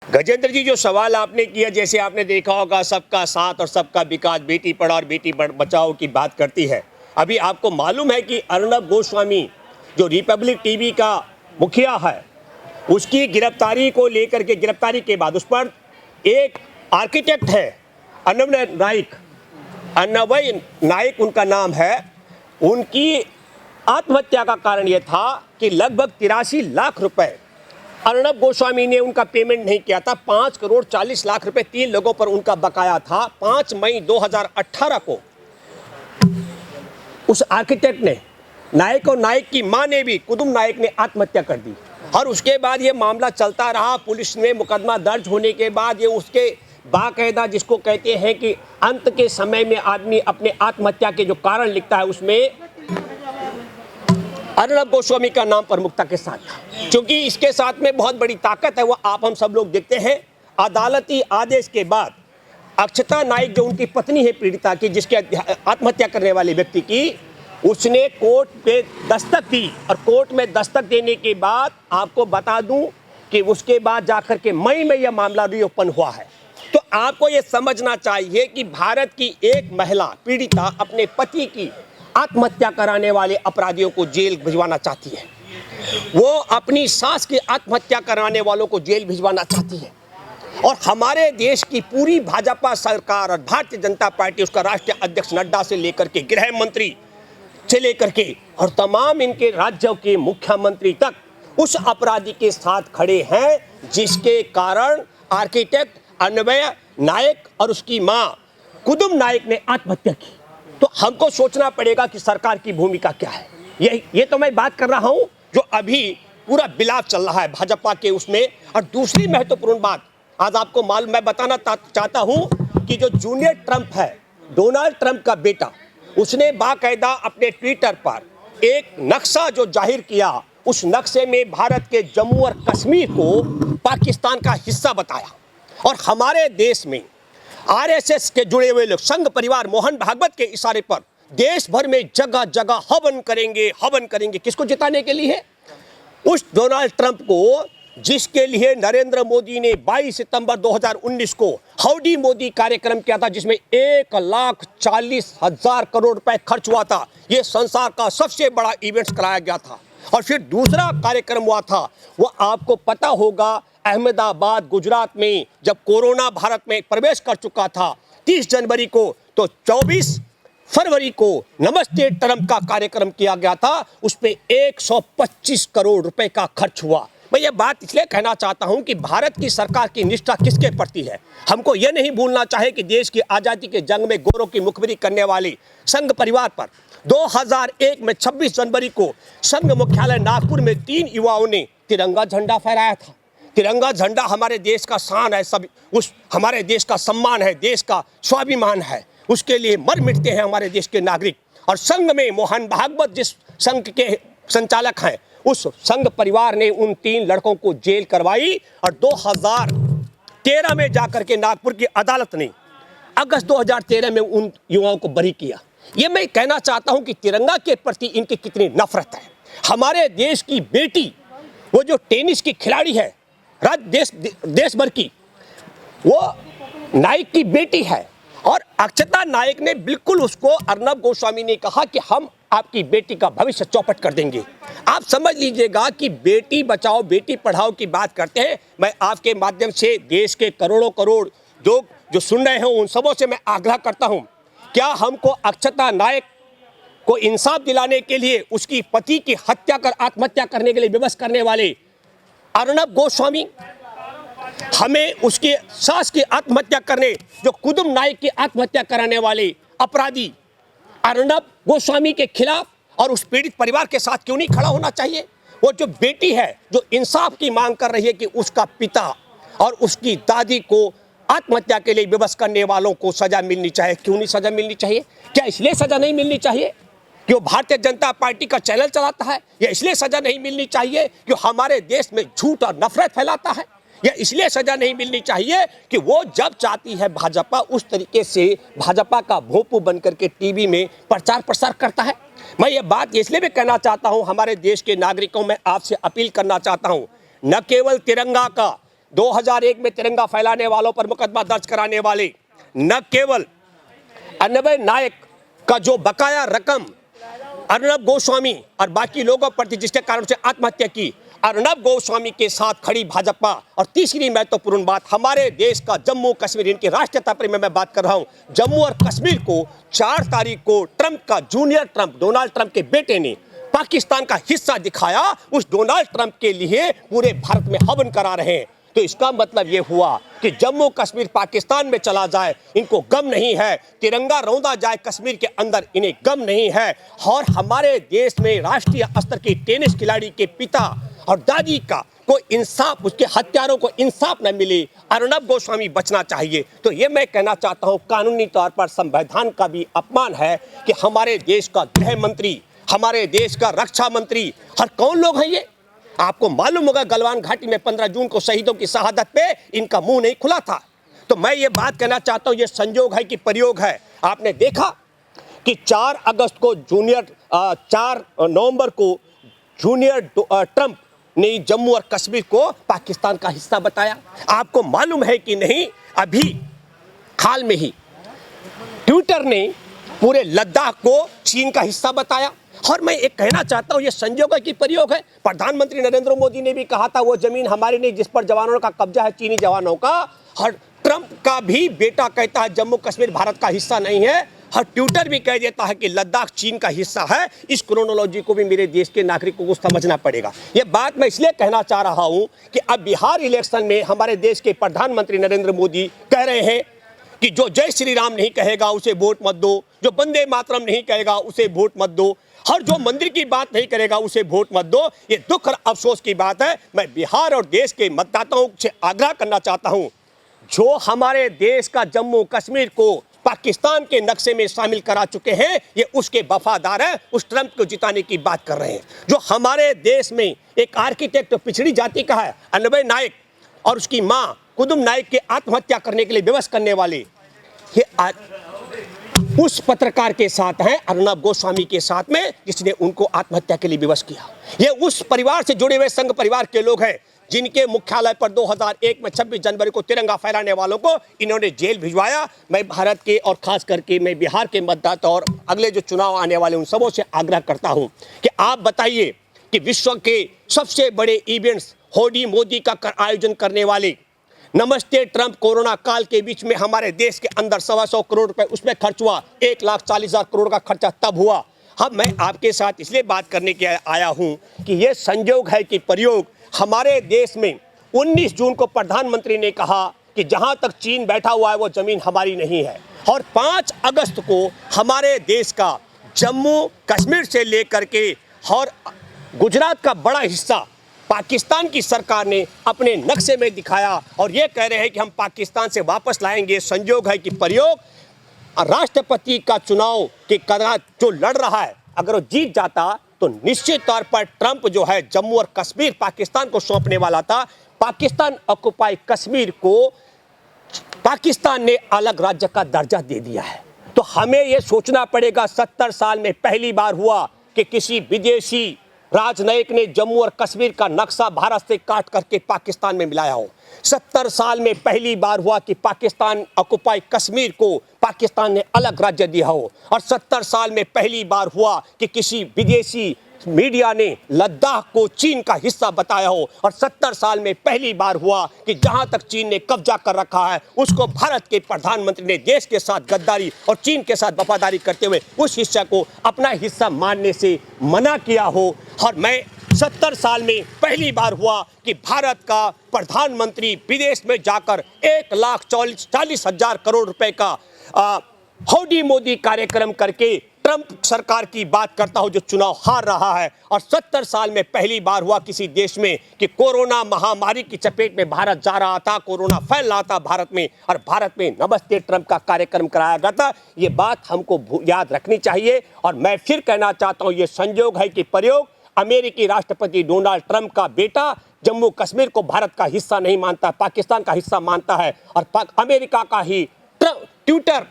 गजेंद्र जी, जो सवाल आपने किया, जैसे आपने देखा होगा सबका साथ और सबका विकास, बेटी पढ़ाओ और बेटी बचाओ की बात करती है। अभी आपको मालूम है कि अर्नब गोस्वामी जो रिपब्लिक टीवी का मुखिया है, उसकी गिरफ्तारी को लेकर के, गिरफ्तारी के बाद उस पर एक आर्किटेक्ट है अनवय नाइक, अनवय नाइक उनका नाम है। उनकी आत्महत्या का कारण यह था कि लगभग 83 लाख रुपए अर्नब गोस्वामी ने उनका पेमेंट नहीं किया था। 5 करोड़ 40 लाख रुपए 3 लोगों पर उनका बकाया था। 5 मई 2018 को उस आर्किटेक्ट ने, नायक और नायक की मां ने भी, कुदुम नायक ने आत्महत्या कर दी। और उसके बाद ये मामला चलता रहा। पुलिस में मुकदमा दर्ज होने के बाद ये उसके बाकायदा, जिसको कहते हैं कि अंत के समय में आदमी अपने आत्महत्या के जो कारण लिखता है, उसमें अर्नब गोस्वामी का नाम प्रमुखता के साथ था। क्योंकि इसके साथ में बहुत बड़ी ताकत है, वो आप हम सब लोग देखते हैं। अदालती आदेश के बाद अक्षता नाइक, जो उनकी पत्नी है पीड़िता की, जिसके आत्महत्या करने वाले व्यक्ति की, उसने कोर्ट पे दस्तक दी। और कोर्ट में दस्तक देने के बाद आपको बता दूं कि उसके बाद जाकर के मई में यह मामला रीओपन हुआ है। तो आपको यह समझना चाहिए कि भारत की एक महिला पीड़िता अपने पति की आत्महत्या कराने वाले अपराधियों को जेल भिजवाना चाहती है। वो अपनी सास की आत्महत्या कराने वालों को जेल भिजवाना चाहती है। और हमारे देश की पूरी भाजपा सरकार और भारतीय जनता पार्टी, उसका राष्ट्रीय अध्यक्ष नड्डा से लेकर के गृह मंत्री से लेकर के और तमाम इनके राज्यों के मुख्यमंत्री तक उस अपराधी के साथ खड़े हैं, जिसके कारण आर्किटेक्ट अनवय नायक और उसकी मां कुदुम नायक ने आत्महत्या की। तो हमको सोचना पड़ेगा कि सरकार की भूमिका क्या है। ये तो मैं बात कर रहा हूं जो अभी पूरा बिलाप चल रहा है भाजपा के उसमें। और दूसरी महत्वपूर्ण बात आज आपको मालूम, मैं बताना चाहता हूं कि जो जूनियर ट्रंप है, डोनाल्ड ट्रंप का बेटा, उसने बाकायदा अपने ट्विटर पर एक नक्शा जो जाहिर किया, उस नक्शे में भारत के जम्मू और कश्मीर को पाकिस्तान का हिस्सा बताया। और हमारे देश में आरएसएस के जुड़े हुए लोग, संघ परिवार, मोहन भागवत के इशारे पर देश भर में जगह जगह हवन करेंगे। किसको जिताने के लिए? उस डोनाल्ड ट्रंप को, जिसके लिए नरेंद्र मोदी ने 22 सितंबर 2019 को हाउडी मोदी कार्यक्रम किया था, जिसमें 1,40,000 करोड़ रुपए खर्च हुआ था। यह संसार का सबसे बड़ा इवेंट कराया गया था। और फिर दूसरा कार्यक्रम हुआ था, वो आपको पता होगा, अहमदाबाद गुजरात में, जब कोरोना भारत में प्रवेश कर चुका था 30 जनवरी को, तो 24 फरवरी को नमस्ते ट्रंप का कार्यक्रम किया गया था। उस पे 125 करोड़ रुपए का खर्च हुआ। मैं ये बात इसलिए कहना चाहता हूं कि भारत की सरकार की निष्ठा किसके प्रति है। हमको ये नहीं भूलना चाहिए कि देश की आज़ादी के जंग में गौरव की मुखबिरी करने वाली संघ परिवार पर 2001 में 26 जनवरी को संघ मुख्यालय नागपुर में 3 युवाओं ने तिरंगा झंडा फहराया था। तिरंगा झंडा हमारे देश का शान है, सब उस हमारे देश का सम्मान है, देश का स्वाभिमान है। उसके लिए मर मिटते हैं हमारे देश के नागरिक। और संघ में मोहन भागवत जिस संघ के संचालक हैं, उस संघ परिवार ने उन 3 लड़कों को जेल करवाई। और 2013 में जाकर के नागपुर की अदालत ने अगस्त 2013 में उन युवाओं को बरी किया। ये मैं कहना चाहता हूं कि तिरंगा के प्रति इनकी कितनी नफरत है। हमारे देश की बेटी, वो जो टेनिस की खिलाड़ी है, देश भर की, वो नाइक की बेटी है। और अक्षता नाइक ने बिल्कुल उसको, अर्नब गोस्वामी ने कहा कि हम आपकी बेटी का भविष्य चौपट कर देंगे। आप समझ लीजिएगा कि बेटी बचाओ बेटी पढ़ाओ की बात करते हैं। मैं आपके माध्यम से देश के करोड़ों करोड़ लोग जो सुन रहे हैं, उन सबों से मैं आग्रह करता हूं, क्या हमको अक्षता नाइक को इंसाफ दिलाने के लिए, उसकी पति की हत्या कर आत्महत्या करने के लिए विवश करने वाले अर्नब गोस्वामी, हमें उसकी सास की आत्महत्या करने, जो कुदुम नायक की आत्महत्या कराने वाले अपराधी अर्नब गोस्वामी के खिलाफ और उस पीड़ित परिवार के साथ क्यों नहीं खड़ा होना चाहिए? वो जो बेटी है, जो इंसाफ की मांग कर रही है कि उसका पिता और उसकी दादी को आत्महत्या के लिए विवश करने वालों को सजा मिलनी चाहिए। क्यों नहीं सजा मिलनी चाहिए? क्या इसलिए सजा नहीं मिलनी चाहिए कि वो भारतीय जनता पार्टी का चैनल चलाता है? या इसलिए सजा नहीं मिलनी चाहिए कि हमारे देश में झूठ और नफरत फैलाता है? या इसलिए सजा नहीं मिलनी चाहिए कि वो जब चाहती है भाजपा, उस तरीके से भाजपा का भोंपू बनकर के टीवी में प्रचार प्रसार करता है? मैं ये बात इसलिए भी कहना चाहता हूं, हमारे देश के नागरिकों में आपसे अपील करना चाहता हूं, न केवल तिरंगा का 2001 में तिरंगा फैलाने वालों पर मुकदमा दर्ज कराने वाले न केवल अन्वय नायक का जो बकाया रकम अर्नब गोस्वामी और बाकी लोगों पर थी जिसके कारण से आत्महत्या की, अर्नब गोस्वामी के साथ खड़ी भाजपा, और तीसरी महत्वपूर्ण बात हमारे देश का जम्मू कश्मीर, इनकी राष्ट्रीयता पर मैं बात कर रहा हूं, जम्मू और कश्मीर को 4 तारीख को ट्रंप का जूनियर ट्रंप डोनाल्ड ट्रंप के बेटे ने पाकिस्तान का हिस्सा दिखाया, उस डोनाल्ड ट्रंप के लिए पूरे भारत में हवन करा रहे हैं। तो इसका मतलब यह हुआ कि जम्मू कश्मीर पाकिस्तान में चला जाए इनको गम नहीं है, तिरंगा रौंदा जाए कश्मीर के अंदर इन्हें गम नहीं है, और हमारे देश में राष्ट्रीय स्तर की टेनिस खिलाड़ी के पिता और दादी का कोई इंसाफ, उसके हत्यारों को इंसाफ न मिले, अर्नब गोस्वामी बचना चाहिए। तो ये मैं कहना चाहता हूँ, कानूनी तौर पर संविधान का भी अपमान है कि हमारे देश का गृह मंत्री, हमारे देश का रक्षा मंत्री, हर कौन लोग हैं ये? आपको मालूम होगा गलवान घाटी में 15 जून को शहीदों की शहादत पे इनका मुंह नहीं खुला था। तो मैं ये बात कहना चाहता हूँ, ये संयोग है कि प्रयोग है। आपने देखा कि 4 नवंबर को जूनियर ट्रंप ने जम्मू और कश्मीर को पाकिस्तान का हिस्सा बताया। आपको मालूम है कि नहीं, अभी हाल में ही ट्विटर ने पूरे लद्दाख को चीन का हिस्सा बताया। और मैं एक कहना चाहता हूं, ये संयोग है कि प्रयोग है। प्रधानमंत्री नरेंद्र मोदी ने भी कहा था वो जमीन हमारी नहीं जिस पर जवानों का कब्जा है चीनी जवानों का। और ट्रंप का भी बेटा कहता है जम्मू कश्मीर भारत का हिस्सा नहीं है। और ट्विटर भी कह देता है कि लद्दाख चीन का हिस्सा है। इस क्रोनोलॉजी को भी मेरे देश के नागरिकों को समझना पड़ेगा। ये बात मैं इसलिए कहना चाह रहा हूं कि अब बिहार इलेक्शन में हमारे देश के प्रधानमंत्री नरेंद्र मोदी कह रहे हैं कि जो जय श्री राम नहीं कहेगा उसे वोट मत दो, जो वंदे मातरम नहीं कहेगा उसे वोट मत दो, और जो मंदिर की बात नहीं करेगा उसे वोट मत दो। ये दुख और अफसोस की बात है। मैं बिहार और देश के मतदाताओं से आग्रह करना चाहता हूं, जो हमारे देश का जम्मू कश्मीर को पाकिस्तान के नक्शे में शामिल करा चुके हैं, ये उसके वफादार हैं, उस ट्रंप को जिताने की बात कर रहे हैं। जो हमारे देश में एक आर्किटेक्ट पिछड़ी जाति का है अन्वय नायक, और उसकी मां कुदुम नायक के आत्महत्या करने के लिए विवश करने वाले, ये उस पत्रकार के साथ हैं, अर्नब गोस्वामी के साथ में, जिसने उनको आत्महत्या के लिए विवश किया। ये उस परिवार से जुड़े हुए संघ परिवार के लोग हैं जिनके मुख्यालय पर 2001 में 26 जनवरी को तिरंगा फहराने वालों को इन्होंने जेल भिजवाया। मैं भारत के और खास करके मैं बिहार के मतदाता और अगले जो चुनाव आने वाले उन सबों से आग्रह करता हूं कि आप बताइए कि विश्व के सबसे बड़े इवेंट्स होडी मोदी का आयोजन करने वाले नमस्ते ट्रंप कोरोना काल के बीच में हमारे देश के अंदर 125 करोड़ रुपए उसमें खर्च हुआ, 1,40,000 करोड़ का खर्चा तब हुआ। अब मैं आपके साथ इसलिए बात करने के आया हूं कि यह संयोग है कि प्रयोग हमारे देश में 19 जून को प्रधानमंत्री ने कहा कि जहां तक चीन बैठा हुआ है वो जमीन हमारी नहीं है, और 5 अगस्त को हमारे देश का जम्मू कश्मीर से लेकर के और गुजरात का बड़ा हिस्सा पाकिस्तान की सरकार ने अपने नक्शे में दिखाया, और ये कह रहे हैं कि हम पाकिस्तान से वापस लाएंगे। संयोग है कि प्रयोग राष्ट्रपति का चुनाव के कगार जो लड़ रहा है, अगर वो जीत जाता तो निश्चित तौर पर ट्रंप जो है जम्मू और कश्मीर पाकिस्तान को सौंपने वाला था। पाकिस्तान ऑक्युपाई कश्मीर को पाकिस्तान ने अलग राज्य का दर्जा दे दिया है। तो हमें यह सोचना पड़ेगा, 70 साल में पहली बार हुआ कि किसी विदेशी राजनयिक ने जम्मू और कश्मीर का नक्शा भारत से काट करके पाकिस्तान में मिलाया हो। 70 साल में पहली बार हुआ कि पाकिस्तान ऑक्युपाई कश्मीर को पाकिस्तान ने अलग राज्य दिया हो, और 70 साल में पहली बार हुआ कि किसी विदेशी मीडिया ने लद्दाख को चीन का हिस्सा बताया हो, और 70 साल में पहली बार हुआ कि जहां तक चीन ने कब्जा कर रखा है उसको भारत के प्रधानमंत्री ने देश के साथ गद्दारी और चीन के साथ वफादारी करते हुए उस हिस्सा को अपना हिस्सा मानने से मना किया हो। और मैं 70 साल में पहली बार हुआ कि भारत का प्रधानमंत्री विदेश में जाकर 1,40,000 करोड़ रुपए का होडी मोदी कार्यक्रम करके ट्रंप सरकार की बात करता हूं जो चुनाव हार रहा है। और 70 साल में पहली बार हुआ किसी देश में कि कोरोना महामारी की चपेट में भारत जा रहा था, कोरोना फैल रहा था भारत में, और भारत में नमस्ते ट्रंप का कार्यक्रम कराया गया था। ये बात हमको याद रखनी चाहिए। और मैं फिर कहना चाहता हूं, ये संयोग है कि प्रयोग अमेरिकी राष्ट्रपति डोनाल्ड ट्रंप का बेटा जम्मू कश्मीर को भारत का हिस्सा नहीं मानता, पाकिस्तान का हिस्सा मानता है, और अमेरिका का ही ट्विटर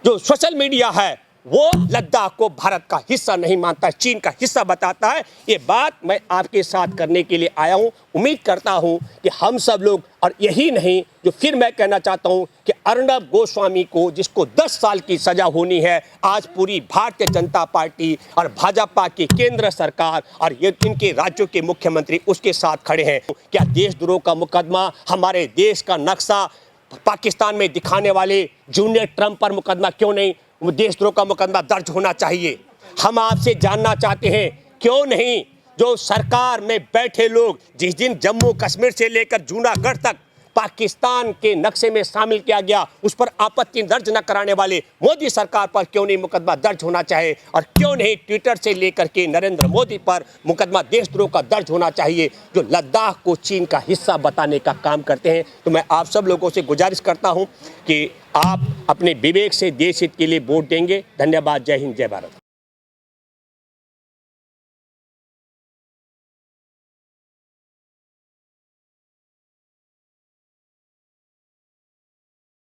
जो सोशल मीडिया है वो लद्दाख को भारत का हिस्सा नहीं मानता, चीन का हिस्सा बताता है। ये बात मैं आपके साथ करने के लिए आया हूं। उम्मीद करता हूं कि हम सब लोग, और यही नहीं, जो फिर मैं कहना चाहता हूं कि अर्नब गोस्वामी को, जिसको 10 साल की सजा होनी है, आज पूरी भारतीय जनता पार्टी और भाजपा की केंद्र सरकार और ये इनके राज्यों के मुख्यमंत्री उसके साथ खड़े हैं। क्या देशद्रोह का मुकदमा, हमारे देश का नक्शा पाकिस्तान में दिखाने वाले जूनियर ट्रंप पर मुकदमा क्यों नहीं, देशद्रोह का मुकदमा दर्ज होना चाहिए। हम आपसे जानना चाहते हैं, क्यों नहीं जो सरकार में बैठे लोग, जिस दिन जम्मू कश्मीर से लेकर जूनागढ़ तक पाकिस्तान के नक्शे में शामिल किया गया, उस पर आपत्ति दर्ज न कराने वाले मोदी सरकार पर क्यों नहीं मुकदमा दर्ज होना चाहिए, और क्यों नहीं ट्विटर से लेकर के नरेंद्र मोदी पर मुकदमा देशद्रोह का दर्ज होना चाहिए, जो लद्दाख को चीन का हिस्सा बताने का काम करते हैं। तो मैं आप सब लोगों से गुजारिश करता हूं कि आप अपने विवेक से देश हित के लिए वोट देंगे। धन्यवाद। जय हिंद, जय भारत।